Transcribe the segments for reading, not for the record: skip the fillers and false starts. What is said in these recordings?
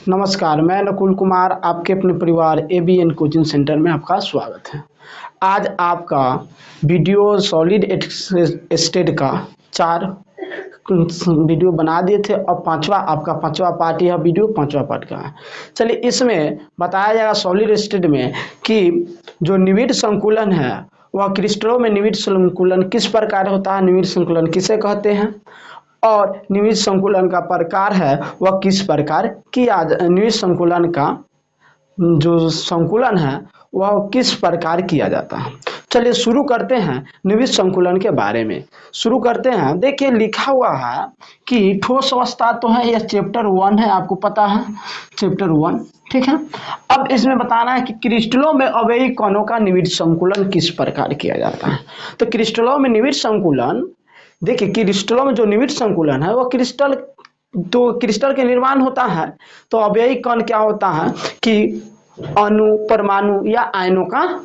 नमस्कार, मैं नकुल कुमार आपके अपने परिवार एबीएन कोचिंग सेंटर में आपका स्वागत है। आज आपका वीडियो सॉलिड स्टेट का 4 वीडियो बना दिए थे और पांचवा पार्ट, यह वीडियो 5वां पार्ट का है। चलिए, इसमें बताया जाएगा सॉलिड स्टेट में कि जो निविड़ संकुलन है वह क्रिस्टलों में निविड़ संकुलन किस प्रकार होता है, निविड़ संकुलन किसे कहते हैं और निविड़ संकुलन का प्रकार है वह किस प्रकार किया, निविड़ संकुलन का जो संकुलन है वह किस प्रकार किया जाता है। चलिए शुरू करते हैं निविड़ संकुलन के बारे में। शुरू करते हैं। देखिए, लिखा हुआ है कि ठोस अवस्था तो है, यह चैप्टर 1 है, आपको पता है चैप्टर 1, ठीक है। अब इसमें बताना है कि क्रिस्टलों में अवयवी कणों का निविड़ संकुलन किस प्रकार किया जाता है। तो क्रिस्टलों में निविड़ संकुलन, देखिए क्रिस्टलों में जो निविड़ संकुलन है वह क्रिस्टल के निर्माण होता है। तो अवयवी कण क्या होता है कि अणु, परमाणु या आयनों का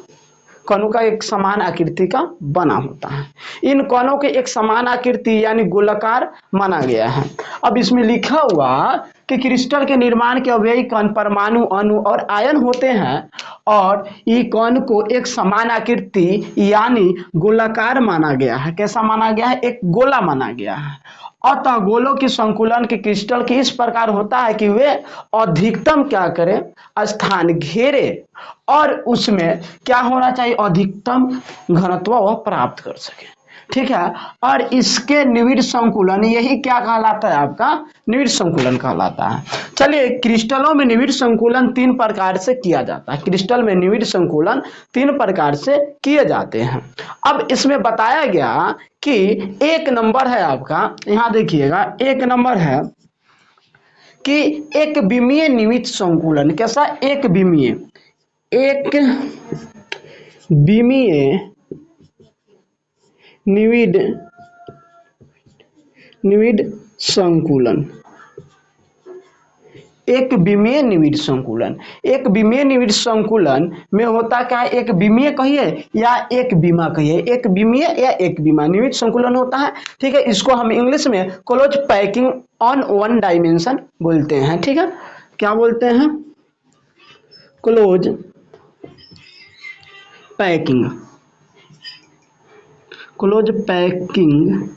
कणों का एक समान आकृति का बना होता है। इन कणों के एक समान आकृति यानी गोलाकार माना गया है। अब इसमें लिखा हुआ कि क्रिस्टल के निर्माण के अवयवी कण परमाणु, अणु और आयन होते हैं और ये कण को एक समान आकृति यानी गोलाकार माना गया है। कैसा माना गया है? एक गोला माना गया है। अतः गोलों के संकुलन के क्रिस्टल की इस प्रकार होता है कि वे अधिकतम क्या करें, स्थान घेरे और उसमें क्या होना चाहिए, अधिकतम घनत्व वह प्राप्त कर सके, ठीक है। और इसके निविड़ संकुलन यही क्या कहलाता है, आपका निविड़ संकुलन कहलाता है। चलिए, क्रिस्टलों में निविड़ संकुलन 3 प्रकार से किया जाता है। क्रिस्टल में निविड़ संकुलन 3 प्रकार से किए जाते हैं। अब इसमें बताया गया कि 1 नंबर है आपका, यहां देखिएगा 1 नंबर है कि एक विमीय निविड़ संकुलन। कैसा? एक विमीय निविड़ संकुलन, एक विमीय निविड़ संकुलन। एक विमीय निविड़ संकुलन में होता क्या है, एक विमीय कहिए या एक विमा कहिए, एक विमीय या एक विमा निविड़ संकुलन होता है, ठीक है। इसको हम इंग्लिश में क्लोज पैकिंग ऑन 1 डायमेंशन बोलते हैं, ठीक है। क्या बोलते हैं? Close packing, close packing,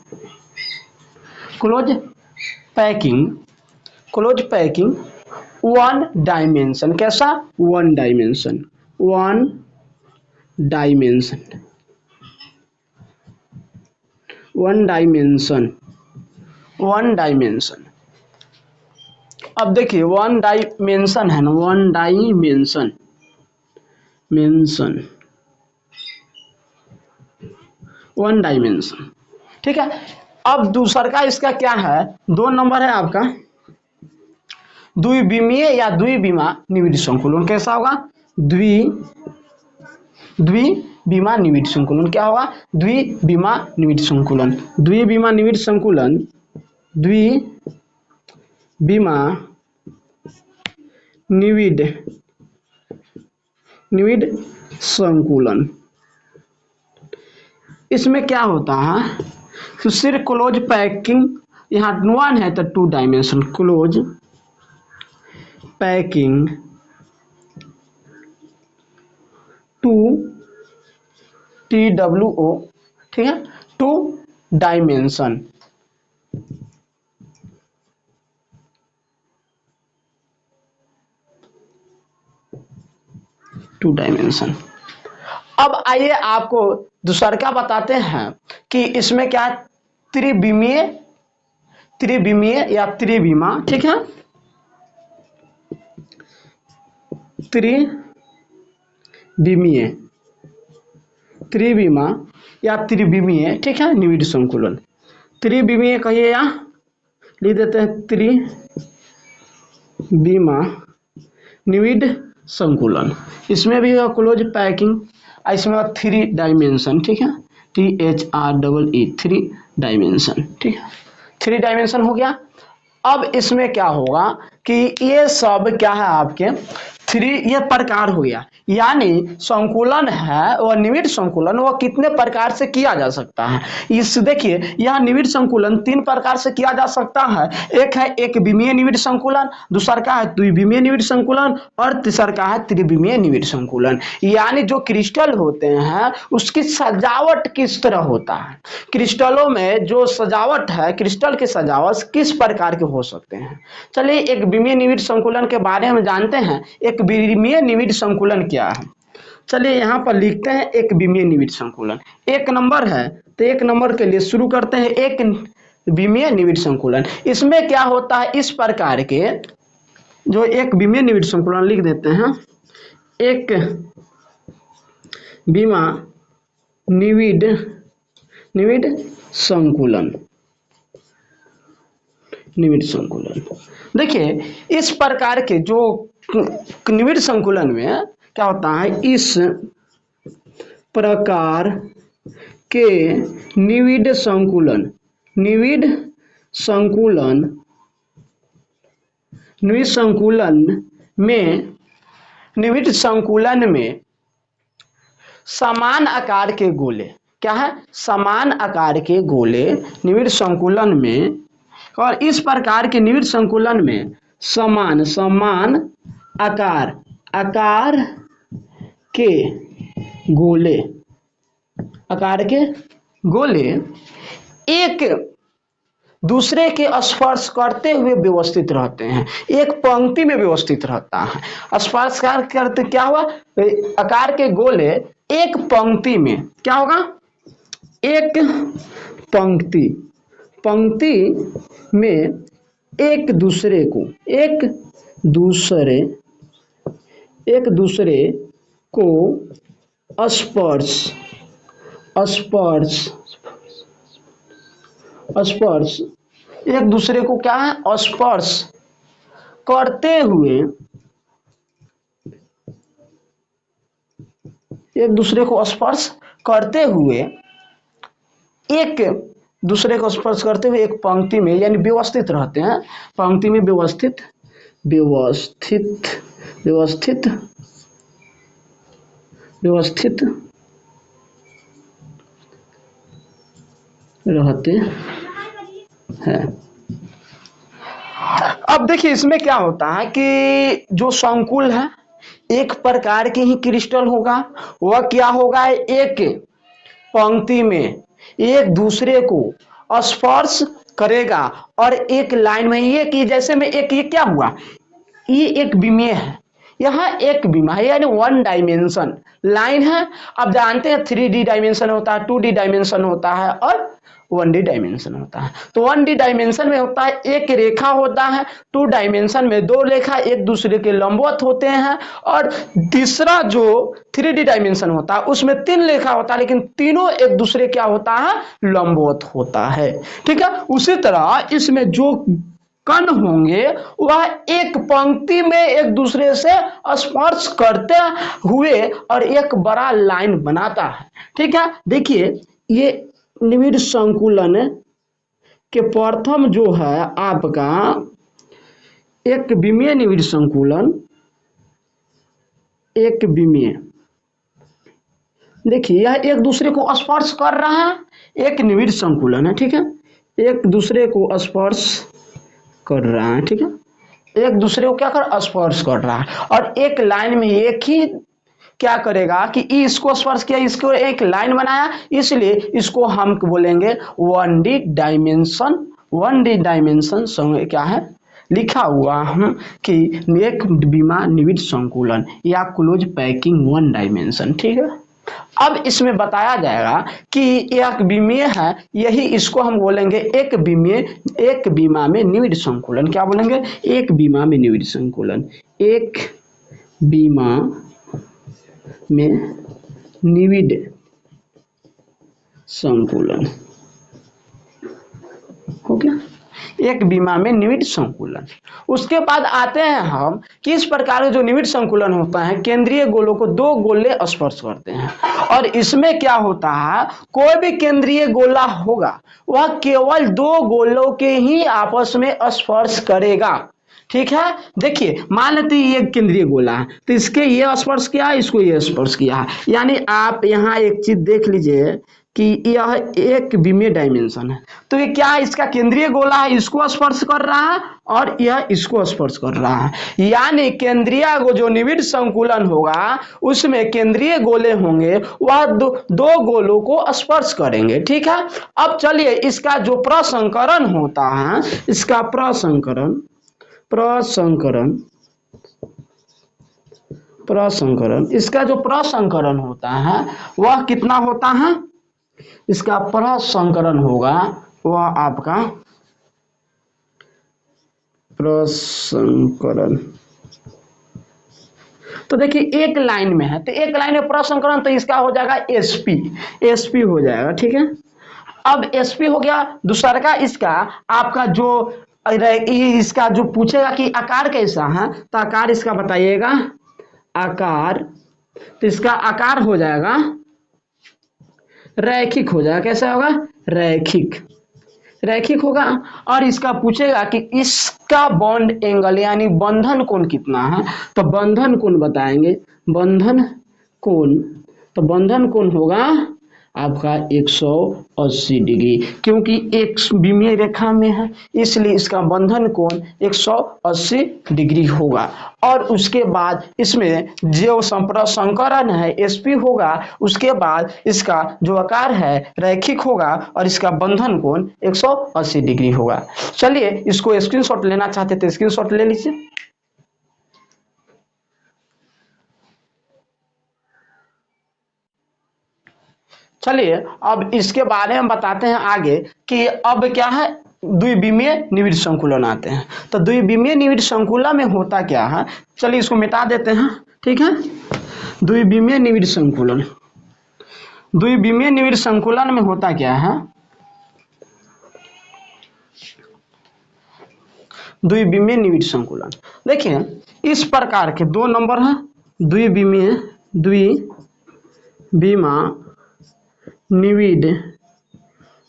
close packing 1 dimension. कैसा? 1 डायमेंशन, 1 डायमेंशन, 1 डायमेंशन, 1 डायमेंशन। अब देखिए 1 डायमेंशन है ना, 1 डायमेंशन, 1 डायमेंशन, ठीक है। अब दूसरा का इसका क्या है, 2 नंबर है आपका द्विविमीय या द्विविमा निविड़ संकुलन। कैसा होगा? द्विविमा निविड़ संकुलन। क्या होगा? द्विविमा निविड़ संकुलन, द्विविमा निविड़ संकुलन, द्विविमा निविड़ संकुलन। इसमें क्या होता है तो सिर्फ क्लोज पैकिंग, यहाँ 1 है तो 2 डायमेंशन, क्लोज पैकिंग 2 TWO, ठीक है, 2 डायमेंशन, अब आइए आपको दूसरा क्या बताते हैं कि इसमें क्या त्रिविमीय या त्रिविमा, ठीक है, त्रिविमा या त्रिविमीय, ठीक है, निविड़ संकुलन। त्रिविमीय कहिए या लिख देते हैं त्रिविमा निविड़ संकुलन। इसमें भी क्लोज पैकिंग, इसमें 3 डायमेंशन, ठीक है, THREE 3 डायमेंशन, ठीक है, 3 डायमेंशन हो गया। अब इसमें क्या होगा कि ये सब क्या है आपके थ्री, ये प्रकार हो गया। यानी संकुलन है वह निविड़ संकुलन वह कितने प्रकार से किया जा सकता है। इस देखिए यह निविड़ संकुलन तीन प्रकार से किया जा सकता है। एक है एक विमीय निविड़ संकुलन, दूसरा का है द्विविमीय निविड़ संकुलन और तीसरा का है त्रिविमीय निविड़ संकुलन। यानी जो क्रिस्टल होते हैं उसकी सजावट किस तरह होता है, क्रिस्टलों में जो सजावट है, क्रिस्टल की सजावट किस प्रकार के हो सकते हैं। चलिए एक विमीय निविड़ संकुलन के बारे में जानते हैं। एक विमीय निविड़ संकुलन क्या है, चलिए यहाँ पर लिखते हैं एक विमीय निविड़ संकुलन। एक नंबर है तो एक नंबर के लिए शुरू करते हैं। एक विमीय निविड़ संकुलन, इसमें क्या होता है, इस प्रकार के जो एक विमीय निविड़ संकुलन लिख देते हैं। एक विमा निविड़ संकुलन, निविड़ संकुलन। देखिए इस प्रकार के जो निविड़ संकुलन में क्या होता है, इस प्रकार के निविड़ संकुलन में समान आकार के गोले, क्या है, समान आकार के गोले निविड़ संकुलन में, और इस प्रकार के निविड़ संकुलन में समान आकार के गोले एक दूसरे के स्पर्श करते हुए व्यवस्थित रहते हैं, एक पंक्ति में व्यवस्थित रहता है। स्पर्श करते क्या हुआ, आकार के गोले एक पंक्ति में क्या होगा, एक पंक्ति में एक दूसरे को स्पर्श एक दूसरे को क्या है, स्पर्श करते हुए, एक दूसरे को स्पर्श करते हुए एक पंक्ति में, यानी व्यवस्थित रहते हैं, पंक्ति में व्यवस्थित रहते हैं। अब देखिए इसमें क्या होता है कि जो संकुल है एक प्रकार के ही क्रिस्टल होगा, वह क्या होगा, एक पंक्ति में एक दूसरे को स्पर्श करेगा और एक लाइन में, ये कि जैसे में एक ये क्या हुआ, ये एक विमीय है, यहाँ एक विमा है, यानी वन डायमेंशन लाइन है। अब जानते हैं 3D डायमेंशन होता है, 2D डायमेंशन होता है और 1D डायमेंशन होता है। तो 1D डायमेंशन में होता है एक रेखा होता है, 2 डायमेंशन में दो रेखा एक दूसरे के लंबवत होते हैं, और तीसरा जो 3D डायमेंशन होता है उसमें 3 रेखा होता है, लेकिन तीनों एक दूसरे क्या होता है, लंबवत होता है। ठीक है, उसी तरह इसमें जो कण होंगे वह एक पंक्ति में एक दूसरे से स्पर्श करते हुए और एक बड़ा लाइन बनाता है। ठीक है, देखिए ये निविड़ संकुलन के प्रथम जो है आपका एक विमीय निविड़ संकुलन, एक विमीय, देखिए यह एक दूसरे को स्पर्श कर रहा है, एक निविड़ संकुलन है। ठीक है, एक दूसरे को स्पर्श कर रहा है। ठीक है, एक दूसरे को क्या कर, स्पर्श कर रहा है, और एक लाइन में एक ही क्या करेगा कि इसको स्पर्श किया, इसको एक लाइन बनाया, इसलिए इसको हम बोलेंगे 1D डायमेंशन। 1D डायमेंशन क्या है, लिखा हुआ हम कि एक विमा निविड़ संकुलन या क्लोज पैकिंग 1 डायमेंशन। ठीक है, अब इसमें बताया जाएगा कि एक विमीय है, यही इसको हम बोलेंगे एक विमा में निविड़ संकुलन। क्या बोलेंगे, एक विमा में निविड़ संकुलन, एक विमा में निविड़ संकुलन हो गया, एक विमा में निविड़ संकुलन। उसके बाद आते हैं हम किस प्रकार के जो निविड़ संकुलन होता है, केंद्रीय गोलों को 2 गोले स्पर्श करते हैं, और इसमें क्या होता है, कोई भी केंद्रीय गोला होगा वह केवल 2 गोलों के ही आपस में स्पर्श करेगा। ठीक है। देखिए मान लेते हैं ये केंद्रीय गोला है, तो इसके ये स्पर्श किया है, इसको ये स्पर्श किया है, यानी आप यहाँ एक चीज देख लीजिए कि यह एक विमीय डायमेंशन है। तो ये क्या है, इसका केंद्रीय गोला है, इसको स्पर्श कर रहा है और यह इसको स्पर्श कर रहा है, यानी केंद्रीय जो निविड़ संकुलन होगा उसमें केंद्रीय गोले होंगे वह दो गोलों को स्पर्श करेंगे। ठीक है। अब चलिए इसका जो प्रसंकरण होता है, इसका प्रसंकरण इसका जो प्रसंकरण होता है वह कितना होता है, इसका प्रसंकरण होगा वह आपका प्रसंकरण, तो देखिए एक लाइन में है, तो एक लाइन में प्रसंकरण, तो इसका हो जाएगा एसपी हो जाएगा। ठीक है। अब एसपी हो गया। दूसरा का इसका आपका जो इसका जो पूछेगा कि आकार कैसा है, तो आकार इसका बताइएगा, आकार, तो इसका आकार हो जाएगा रैखिक हो जाएगा। कैसा होगा, रैखिक होगा। और इसका पूछेगा कि इसका बॉन्ड एंगल यानी बंधन कोण कितना है, तो बंधन कोण बताएंगे, बंधन कोण होगा आपका 180 डिग्री, क्योंकि एक विमीय रेखा में है इसलिए इसका बंधन कोण 180 डिग्री होगा। और उसके बाद इसमें जो प्रसंकरण है एसपी होगा, उसके बाद इसका जो आकार है रैखिक होगा और इसका बंधन कोण 180 डिग्री होगा। चलिए इसको स्क्रीनशॉट लेना चाहते थे, स्क्रीनशॉट ले लीजिए। चलिए अब इसके बारे में बताते हैं आगे कि अब क्या है, द्विविमीय निविड़ संकुलन आते हैं। तो द्विविमीय निविड़ संकुलन में होता क्या है, चलिए इसको मिटा देते हैं। ठीक है। द्विविमीय निविड़ संकुलन में होता क्या है, द्विविमीय निविड़ संकुलन देखिए इस प्रकार के दो नंबर है, द्विविमीय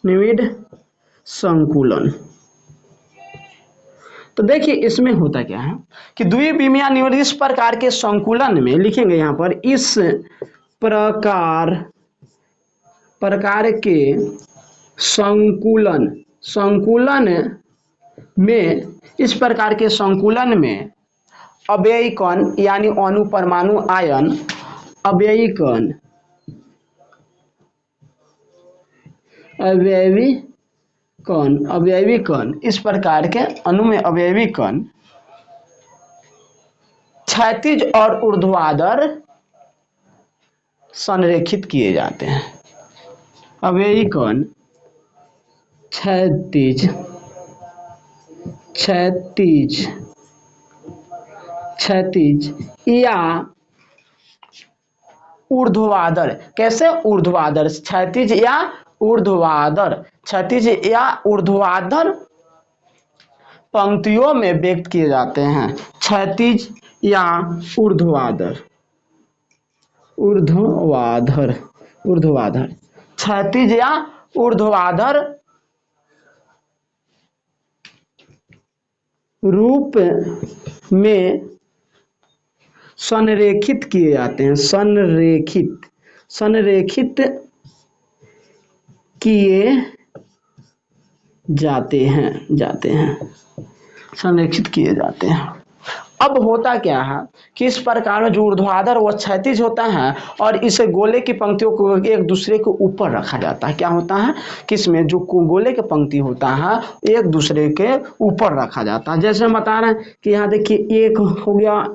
निविड़ संकुलन। तो देखिए इसमें होता क्या है कि द्विविमीय निविड़ इस प्रकार के संकुलन में लिखेंगे, यहाँ पर इस प्रकार के संकुलन में, इस प्रकार के संकुलन में अव्ययी कण यानी अणुपरमाणु आयन, अव्ययी कण इस प्रकार के अणु में अवयवी कण क्षैतिज और ऊर्ध्वाधर संरेखित किए जाते हैं। अवयवी कण क्षैतिज या ऊर्ध्वाधर, कैसे ऊर्ध्वाधर, क्षैतिज या ऊर्ध्वाधर पंक्तियों में व्यक्त किए जाते हैं। क्षैतिज या ऊर्ध्वाधर, क्षैतिज या ऊर्ध्वाधर रूप में संरेखित किए जाते हैं, संरेखित किए जाते हैं। अब होता क्या है कि इस प्रकार में जो ऊर्ध्वाधर व क्षैतिज होता है और इस गोले की पंक्तियों को एक दूसरे के ऊपर रखा जाता है। क्या होता है कि इसमें जो गोले के पंक्ति होता है एक दूसरे के ऊपर रखा जाता है। जैसे हम बता रहे हैं कि यहाँ देखिए एक हो गया,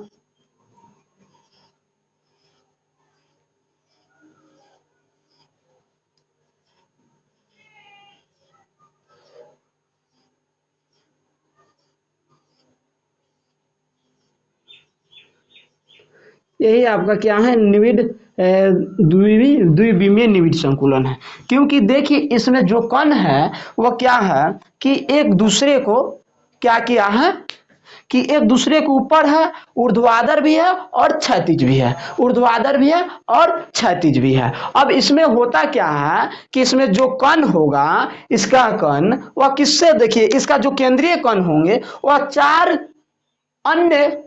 यही आपका क्या है, द्विविमीय निविड़ संकुलन है। क्योंकि देखिए इसमें जो कण है वह क्या है कि एक दूसरे को क्या किया है कि एक दूसरे के ऊपर है, ऊर्ध्वाधर भी है और क्षैतिज भी है अब इसमें होता क्या है कि इसमें जो कण होगा, इसका कण वह किससे, देखिए इसका जो केंद्रीय कण होंगे वह 4 अन्य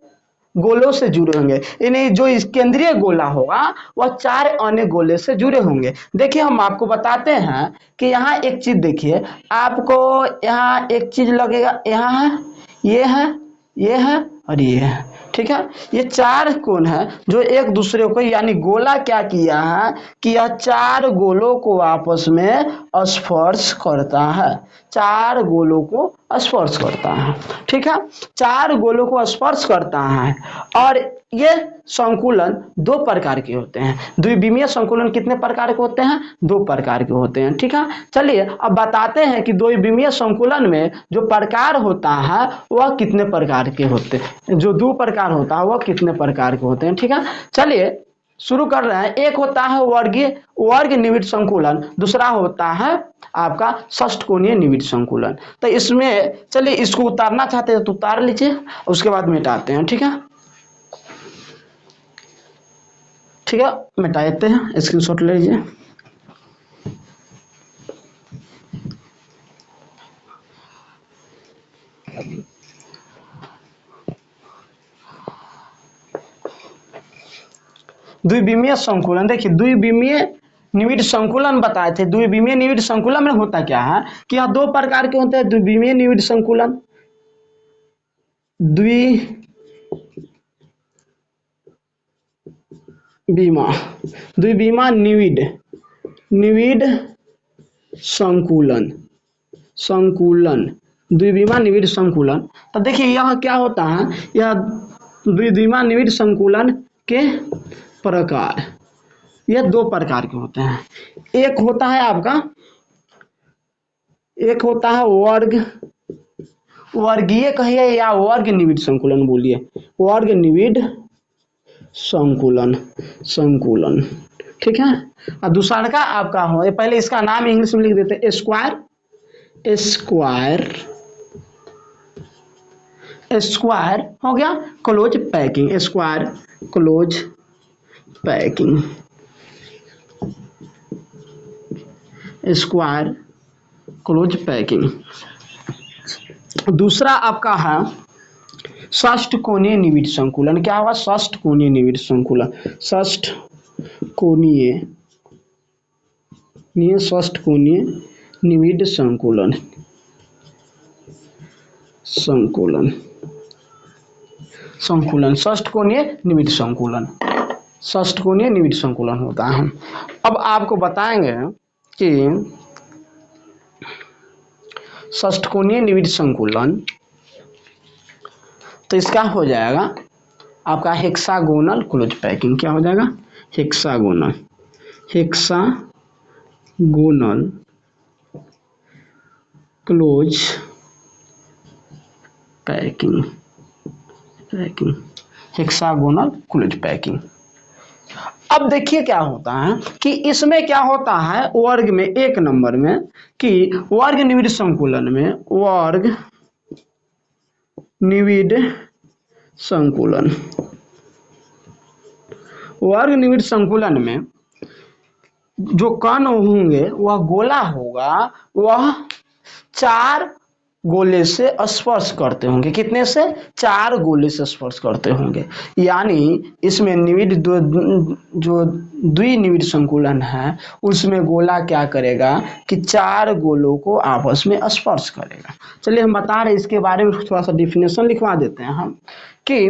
गोलों से जुड़े होंगे, यानी जो इस केंद्रीय गोला होगा वह 4 अन्य गोले से जुड़े होंगे। देखिए हम आपको बताते हैं कि यहाँ एक चीज देखिए, आपको यहाँ एक चीज लगेगा, यहाँ है, ये है, ये है और ये है, ठीक है। ये 4 कोण है जो एक दूसरे को, यानी गोला क्या किया है कि यह 4 गोलों को आपस में स्पर्श करता है, 4 गोलों को स्पर्श करता है, ठीक है। 4 गोलों को स्पर्श करता है। और ये संकुलन 2 प्रकार के होते हैं। द्विविमीय संकुलन कितने प्रकार के होते हैं? 2 प्रकार के होते हैं, ठीक है। चलिए अब बताते हैं कि द्विविमीय संकुलन में जो प्रकार होता है वह कितने प्रकार के होते हैं, जो 2 प्रकार होता है वह कितने प्रकार के होते हैं, ठीक है। चलिए शुरू कर रहे हैं। एक होता है वर्ग निविड संकुलन, दूसरा होता है आपका षष्ठकोणीय निविड संकुलन। तो इसमें चलिए इसको उतारना चाहते हैं तो उतार लीजिए, उसके बाद मिटाते हैं, ठीक है। ठीक है, मिटा देते हैं, स्क्रीनशॉट ले लीजिए। द्विविमीय संकुलन, देखिए द्विविमीय निविड संकुलन बताए थे। द्विविमीय निविड संकुलन में होता क्या है कि यह 2 प्रकार के होते हैं। द्विविमीय निविड संकुलन, द्विविमा निविड संकुलन, द्विविमा निविड संकुलन। तो देखिए यह क्या होता है, यह द्विविमा निविड संकुलन के प्रकार, यह 2 प्रकार के होते हैं। एक होता है आपका, एक होता है वर्गीय कहिए या वर्ग निविड संकुलन बोलिए, वर्ग निविड संकुलन, ठीक है। और दूसरा का आपका हो, पहले इसका नाम इंग्लिश में लिख देते हैं, स्क्वायर हो गया close packing, square close packing, square close packing. दूसरा आपका है षष्ठकोणीय निविड संकुलन। क्या होगा? षष्ठकोणीय निविड संकुलन, षष्ठकोणीय निविड संकुलन, षष्ठकोणीय निविड संकुलन होता है। अब आपको बताएंगे कि षष्ठकोणीय निविड संकुलन, तो इसका हो जाएगा आपका हेक्सागोनल क्लोज पैकिंग। क्या हो जाएगा? Hexagonal close packing, hexagonal close packing. अब देखिए क्या होता है कि इसमें क्या होता है वर्ग में, 1 नंबर में, कि वर्ग निविड संकुलन में, वर्ग निविड संकुलन में जो कण होंगे वह गोला होगा, वह 4 गोले से स्पर्श करते होंगे। कितने से? 4 गोले से स्पर्श करते होंगे। यानी इसमें निविड जो द्विनिविड संकुलन है उसमें गोला क्या करेगा कि 4 गोलों को आपस में स्पर्श करेगा। चलिए हम बता रहे इसके बारे में, थोड़ा सा डिफिनेशन लिखवा देते हैं हम कि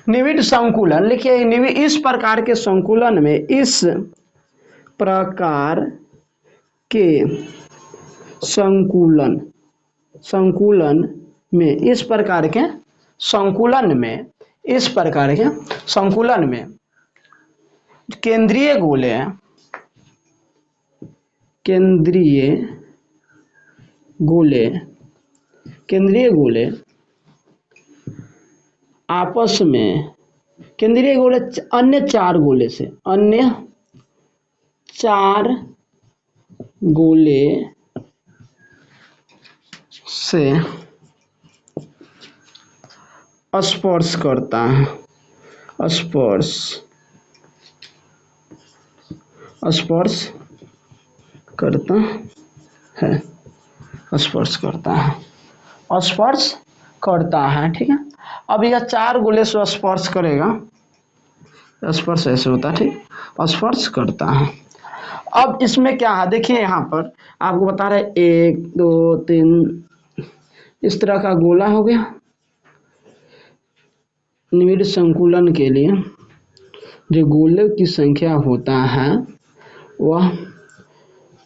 निविड संकुलन, लिखिए निविड इस प्रकार के संकुलन में, इस प्रकार के संकुलन में, इस प्रकार के संकुलन में केंद्रीय गोले आपस में, केंद्रीय गोले अन्य 4 गोले से स्पर्श करता है, स्पर्श करता है, ठीक है। अब यह चार गोले से स्पर्श करेगा, स्पर्श ऐसे होता है, ठीक, स्पर्श करता है। अब इसमें क्या है, देखिए यहाँ पर आपको बता रहे 1 2 3 इस तरह का गोला हो गया। निविड़ संकुलन के लिए जो गोले की संख्या होता है वह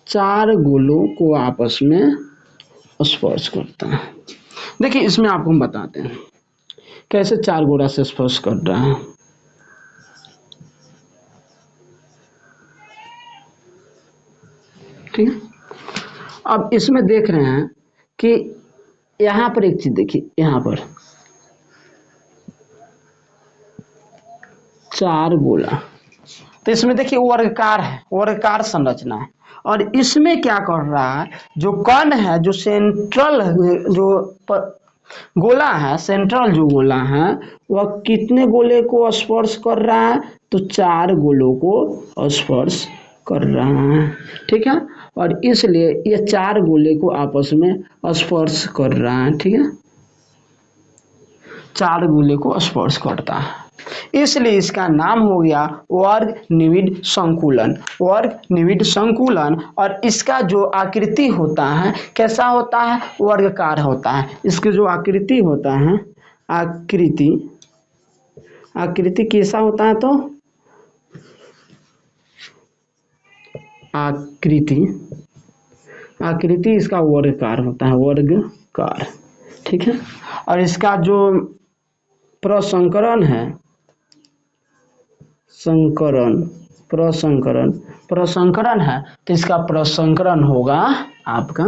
चार गोलों को आपस में स्पर्श करता है। देखिए इसमें आपको हम बताते हैं कैसे चार गोला से स्पर्श कर रहा है। ठीक है, अब इसमें देख रहे हैं कि यहाँ पर एक चीज देखिए, यहाँ पर चार गोला, तो इसमें देखिए वर्गाकार है, वर्गाकार संरचना है। और इसमें क्या कर रहा है, जो कण है, जो सेंट्रल जो गोला है, सेंट्रल जो गोला है वह कितने गोले को स्पर्श कर रहा है, तो चार गोलों को स्पर्श कर रहा है। ठीक है, और इसलिए ये चार गोले को आपस में स्पर्श कर रहा है। ठीक है, चार गोले को स्पर्श करता है, इसलिए इसका नाम हो गया वर्ग निविड़ संकुलन, वर्ग निविड़ संकुलन। और इसका जो आकृति होता है कैसा होता है, वर्गाकार होता है। इसकी जो आकृति होता है, आकृति कैसा होता है, तो आकृति इसका वर्गाकार होता है, वर्गाकार। ठीक है, और इसका जो प्रसंकरण है, प्रसंकरण है, तो इसका प्रसंकरण होगा आपका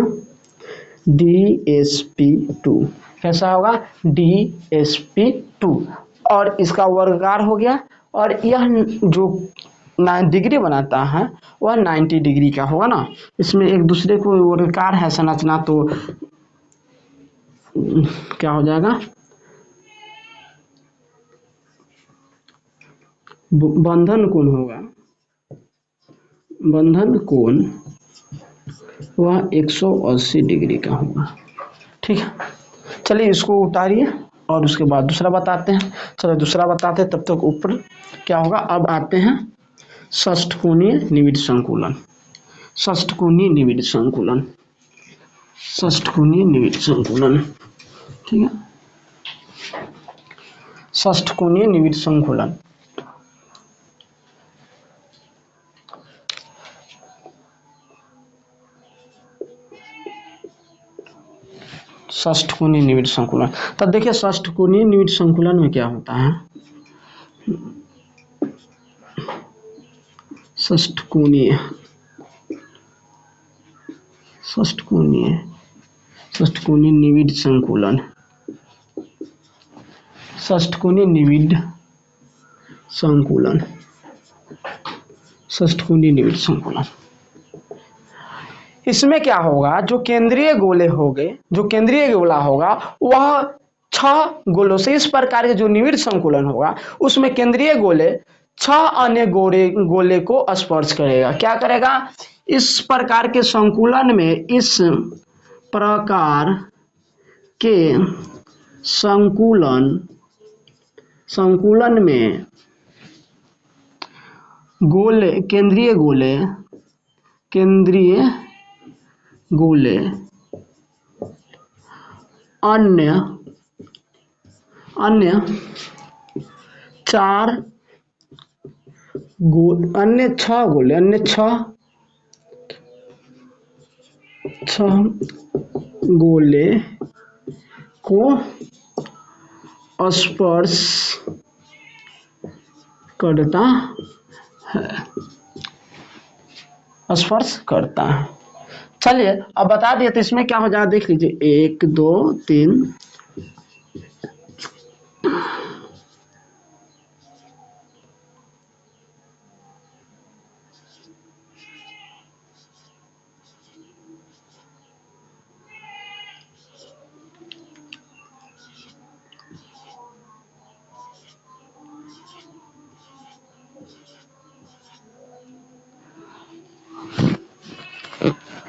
DsP2। कैसा होगा, DsP2। और इसका वर्गाकार हो गया, और यह जो 9 डिग्री बनाता है वह 90 डिग्री का होगा ना। इसमें एक दूसरे को वर्गाकार है संरचना, तो क्या हो जाएगा, बंधन कोण होगा, बंधन कोण वह 180 डिग्री का होगा। ठीक है, चलिए इसको उतारिए और उसके बाद दूसरा बताते हैं। चलो दूसरा बताते हैं, तब तक ऊपर क्या होगा। अब आते हैं षष्ठकोणीय निविड़ संकुलन, षष्ठकोणीय निविड़ संकुलन, षष्ठकोणीय निविड़ संकुलन। ठीक है, षष्ठकोणीय निविड़ संकुलन। षष्ठकोणीय निविड़ संकुलन, तब देखिए षष्ठकोणीय निविड़ संकुलन में क्या होता है, षष्ठकोणीय निविड़ संकुलन, षष्ठकोणीय निविड़ संकुलन, षष्ठकोणीय निविड़ संकुलन। इसमें क्या होगा, जो केंद्रीय गोले होंगे, जो केंद्रीय गोला होगा वह 6 गोलों से, इस प्रकार के जो निविड़ संकुलन होगा उसमें केंद्रीय गोले 6 अन्य गोले को स्पर्श करेगा। क्या करेगा, इस प्रकार के संकुलन में, इस प्रकार के संकुलन में गोले, केंद्रीय गोले अन्य 6 गोले को स्पर्श करता है, चलिए अब बता दिए, तो इसमें क्या हो जाएगा देख लीजिए, 1 2 3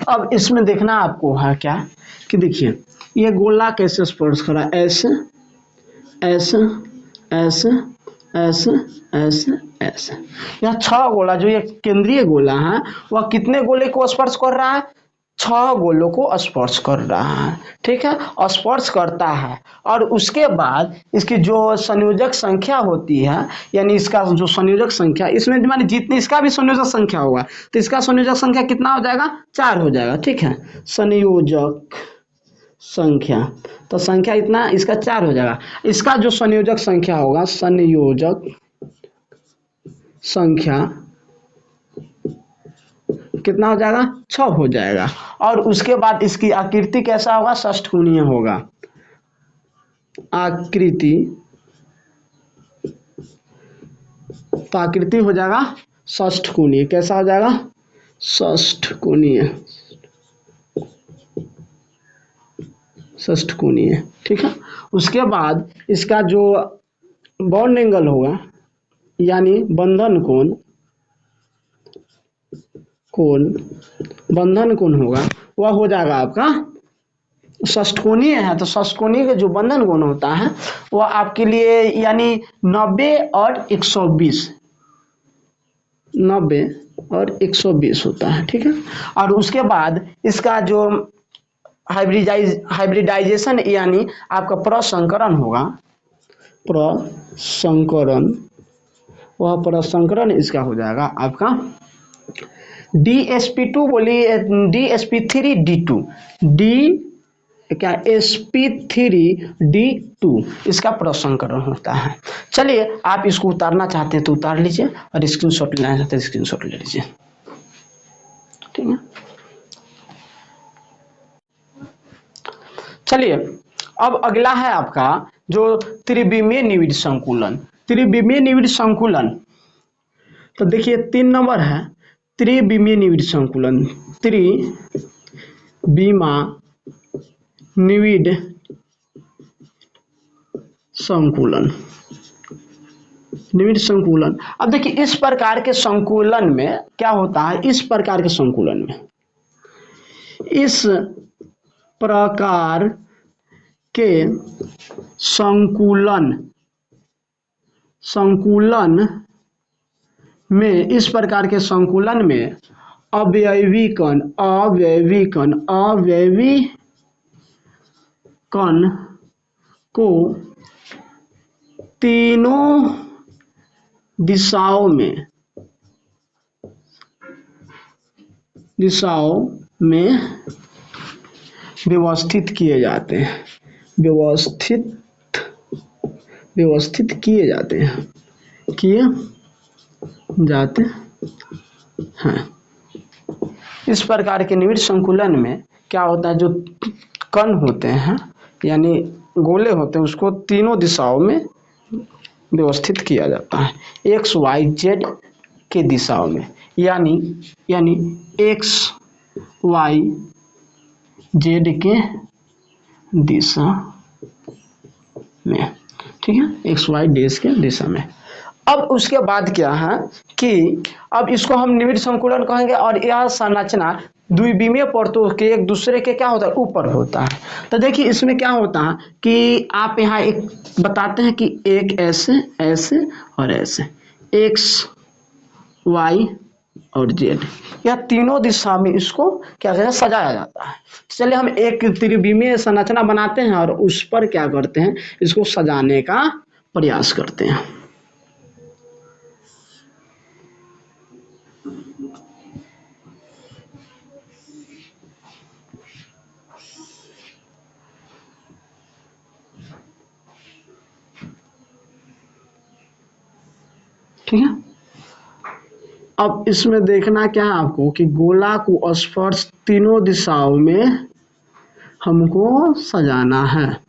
अब इसमें देखना आपको है क्या, कि देखिए ये गोला कैसे स्पर्श करा, S S S S S. यह 6 गोला जो ये केंद्रीय गोला है वह कितने गोले को स्पर्श कर रहा है? 6 गोलों को स्पर्श कर रहा है। ठीक है, स्पर्श करता है। और उसके बाद इसकी जो संयोजक संख्या होती है, यानी इसका जो संयोजक संख्या, इसमें माने जितनी इसका भी संयोजक संख्या होगा तो इसका संयोजक संख्या कितना हो जाएगा? 4 हो जाएगा। ठीक है, संयोजक संख्या, तो संख्या इतना इसका 4 हो जाएगा। इसका जो संयोजक संख्या होगा, संयोजक संख्या कितना हो जाएगा? 6 हो जाएगा। और उसके बाद इसकी आकृति कैसा होगा? षष्ठकोणीय होगा। आकृति, तो आकृति हो जाएगा षष्ठकोणीय। कैसा हो जाएगा? षष्ठकोणीय, षष्ठकोणीय। ठीक है, उसके बाद इसका जो बॉन्ड एंगल होगा, यानी बंधन कोण, बंधन कोण होगा, वह हो जाएगा आपका षष्ठकोणीय है। तो षष्ठकोणीय का जो बंधन कोण होता है वह आपके लिए यानी 90 और 120, 90 और 120 होता है। ठीक है, और उसके बाद इसका जो हाइब्रिडाइजेशन यानी आपका प्रसंकरण होगा, प्रसंकरण, वह प्रसंकरण इसका हो जाएगा आपका DsP2 बोलिए, DsP3D2, डी क्या sp3d2, इसका प्रसंकरण होता है। चलिए, आप इसको उतारना चाहते हैं तो उतार लीजिए, और स्क्रीनशॉट लेना चाहते हैं स्क्रीनशॉट ले लीजिए। ठीक है, चलिए अब अगला है आपका जो त्रिविमीय निविड़ संकुलन। त्रिविमीय निविड़ संकुलन, तो देखिए 3 नंबर है त्रिविमीय निविड़ संकुलन। त्रिविमा निविड़ संकुलन, निविड़ संकुलन। अब देखिए इस प्रकार के संकुलन में क्या होता है? इस प्रकार के संकुलन में, इस प्रकार के संकुलन में, इस प्रकार के संकुलन में अवयवी कण को तीनों दिशाओं में व्यवस्थित किए जाते हैं, व्यवस्थित किए जाते हैं। इस प्रकार के निविड़ संकुलन में क्या होता है? जो कण होते हैं यानी गोले होते हैं, उसको तीनों दिशाओं में व्यवस्थित किया जाता है, एक्स वाई जेड के दिशाओं में, यानी एक्स वाई जेड के दिशा में। ठीक है, एक्स वाई डेज के दिशा में। अब उसके बाद क्या है कि अब इसको हम निविड़ संकुलन कहेंगे, और यह संरचना द्विविमीय परतों के एक दूसरे के क्या होता है? ऊपर होता है। तो देखिए इसमें क्या होता है कि आप यहाँ एक बताते हैं कि एक ऐसे और ऐसे, एक्स वाई और जेड, यह तीनों दिशा में इसको क्या कहते हैं? सजाया जाता है। चलिए हम एक त्रिविमीय संरचना बनाते हैं और उस पर क्या करते हैं? इसको सजाने का प्रयास करते हैं। ठीक है, अब इसमें देखना क्या है आपको कि गोला को स्पर्श तीनों दिशाओं में हमको सजाना है।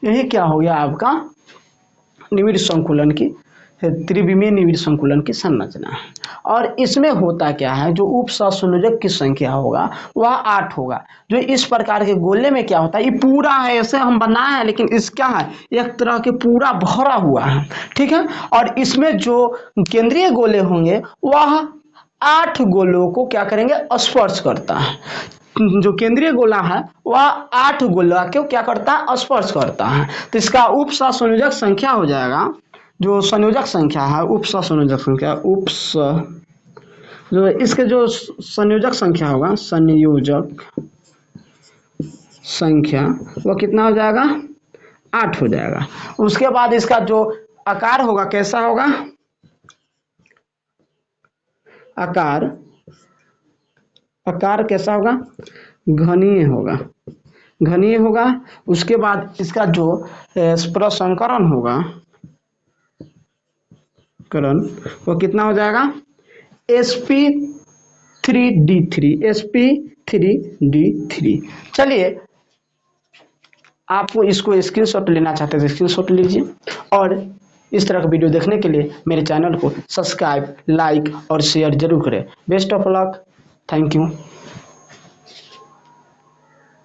यही क्या हो गया आपका निविड़ संकुलन की, त्रिविमीय निविड़ संकुलन की संरचना है। और इसमें होता क्या है, जो उप सहसंयोजक की संख्या होगा वह 8 होगा। जो इस प्रकार के गोले में क्या होता है, ये पूरा है, ऐसे हम बनाए हैं, लेकिन इस क्या है, एक तरह के पूरा भरा हुआ है, ठीक है। और इसमें जो केंद्रीय गोले होंगे वह 8 गोलों को क्या करेंगे, स्पर्श करता है। जो केंद्रीय गोला है वह 8 गोला को क्या करता है, स्पर्श करता है। तो इसका उप सहसंयोजक संख्या हो जाएगा, जो संयोजक संख्या है, उप सहसंयोजक संख्या, जो इसके जो संयोजक संख्या होगा, संयोजक संख्या वो कितना हो जाएगा, 8 हो जाएगा। उसके बाद इसका जो आकार होगा कैसा होगा, आकार कैसा होगा, घनीय होगा, घनीय होगा। उसके बाद इसका जो प्रसंकरण होगा, करण वो कितना हो जाएगा, sp3d3, sp3d3। चलिए आपको इसको स्क्रीनशॉट लेना चाहते हैं तो स्क्रीनशॉट लीजिए, और इस तरह का वीडियो देखने के लिए मेरे चैनल को सब्सक्राइब, लाइक और शेयर जरूर करें। Best of luck, thank you.